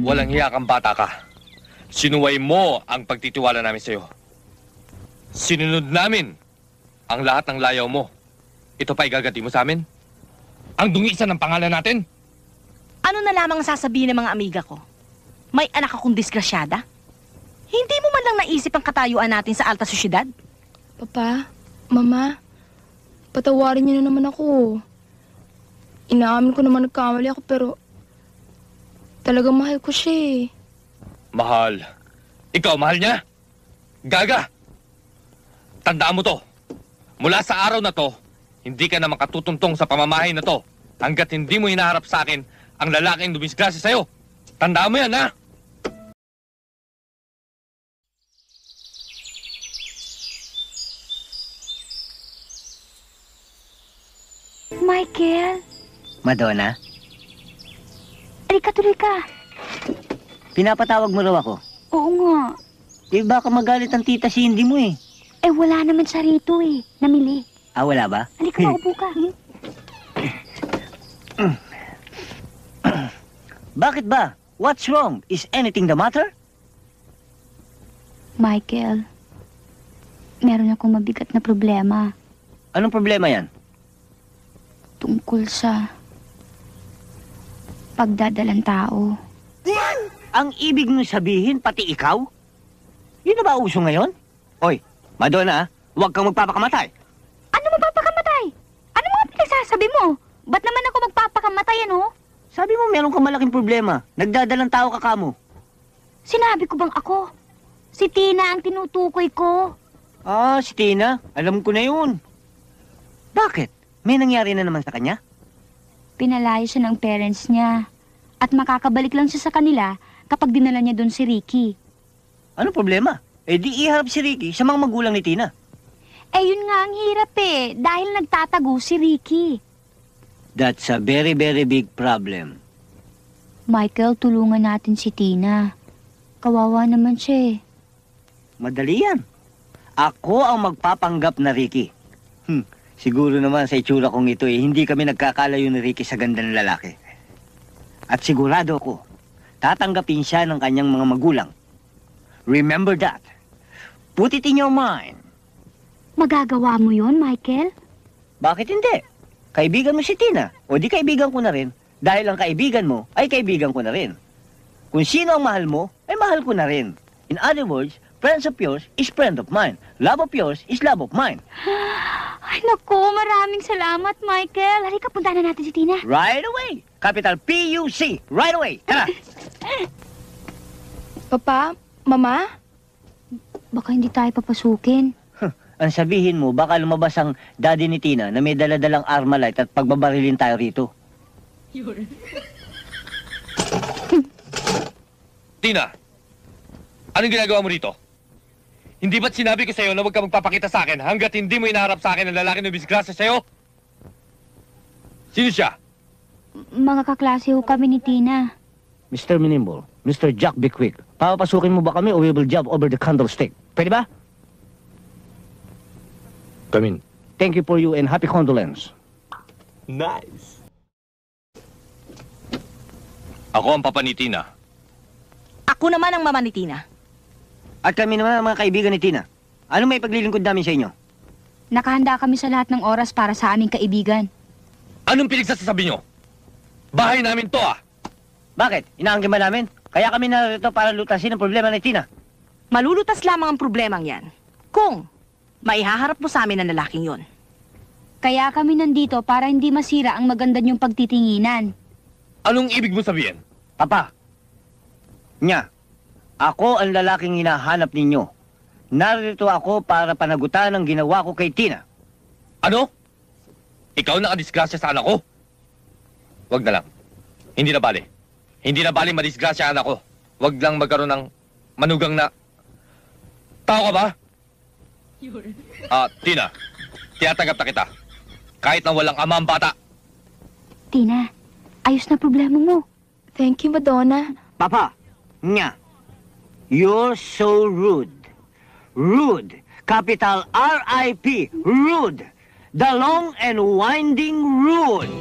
Walang hiya kang bata ka. Sinuway mo ang pagtitiwala namin sa'yo. Sinunod namin ang lahat ng layaw mo. Ito pa igagati mo sa amin? Ang dungisan ng pangalan natin? Ano na lamang sasabihin ng mga amiga ko? May anak akong disgrasyada? Hindi mo man lang naisip ang katayuan natin sa alta sosyedad? Papa, Mama, patawarin niyo na naman ako. Inaamin ko naman nagkamali ako pero talagang mahal ko siya eh. Mahal. Ikaw, mahal niya? Gaga! Tandaan mo to. Mula sa araw na to, hindi ka na makatutuntong sa pamamahay na to hanggat hindi mo hinaharap sa akin ang lalaking dumisgrasya sa'yo. Tandaan mo yan, ha? Michael, Madonna, halika tuloy ka. pinapatawag mo raw ako. Oo nga. Eh baka magalit ang tita Cindy mo eh. Eh wala naman siya rito eh. Namili. Ah, wala ba? Halika, maupo ka. Bakit ba? What's wrong? Is anything the matter? Michael, meron akong mabigat na problema Anong problema yan? tungkol sa pagdadalang tao. Ang ibig mong sabihin, pati ikaw? Yun na ba uso ngayon? Oy, Madonna, huwag kang magpapakamatay. Ano magpapakamatay? Ano mga pinagsasabi mo? Ba't naman ako magpapakamatay, ano? Sabi mo meron kang malaking problema. Nagdadalang tao ka kamo. Sinabi ko bang ako? Si Tina ang tinutukoy ko. Ah, si Tina. Alam ko na yun. Bakit? May nangyari na naman sa kanya? Pinalayo siya ng parents niya. At makakabalik lang siya sa kanila kapag dinala niya doon si Ricky. Ano problema? Eh di iharap si Ricky sa mga magulang ni Tina. Eh yun nga ang hirap eh, dahil nagtatago si Ricky. That's a very, very big problem. Michael, tulungan natin si Tina. Kawawa naman siya eh. Madali yan. Ako ang magpapanggap na Ricky. Siguro naman sa itsura kong ito eh, hindi kami nagkakalayo ni Ricky sa ganda ng lalaki. At sigurado ako, tatanggapin siya ng kanyang mga magulang. Remember that. Put it in your mind. Magagawa mo yun, Michael? Bakit hindi? Kaibigan mo si Tina, o di kaibigan ko na rin. Dahil ang kaibigan mo, ay kaibigan ko na rin. Kung sino ang mahal mo, ay mahal ko na rin. In other words, friends of yours is friend of mine. Love of yours is love of mine. Ay, naku, maraming salamat, Michael. Halika, punta na natin si Tina. Right away. Capital P-U-C. Right away. Tara. Papa, Mama, Baka hindi tayo papasukin. Ang sabihin mo, baka lumabas ang daddy ni Tina na may daladalang Armalite at pagbabarilin tayo rito. Tina, anong ginagawa mo rito? Hindi ba't sinabi ko sa'yo na huwag ka magpapakita sa akin hanggat hindi mo inaharap sa akin ang lalaki na bisgrasya sa'yo? Sino siya? Mga kaklase ho kami ni Tina. Mr. Minimbol, Mr. Jack Bickwick, papapasukin mo ba kami o we will jump over the candlestick? Pwede ba? Come in. Thank you for you and happy condolence. Nice. Ako ang papa ni Tina. Ako naman ang mama ni Tina. At kami naman ang mga kaibigan ni Tina. Ano may paglilingkod namin sa inyo? Nakahanda kami sa lahat ng oras para sa aming kaibigan. Anong pinagsasabi nyo? Bahay namin to ah! Bakit? Inaangkin ba namin? Kaya kami narito para lutasin ang problema ni Tina. Malulutas lamang ang problemang yan. Kung maihaharap mo sa amin ang lalaking yon. Kaya kami nandito para hindi masira ang maganda niyong pagtitinginan. Anong ibig mo sabihin? Papa, ako ang lalaking hinahanap ninyo. Narito ako para panagutan ang ginawa ko kay Tina. Ano? Ikaw nakadisgrasya sa anak ko? Wag na lang. Hindi na bali. Hindi na bali madisgrasya ang anak ko. Wag lang magkaroon ng manugang na... Tao ka ba? Tina, tinatanggap na kita. Kahit na walang ama ang bata. Tina, ayos na problema mo. thank you, Madonna. Papa, you're so rude. Rude. Capital R-I-P. Rude. The long and winding road.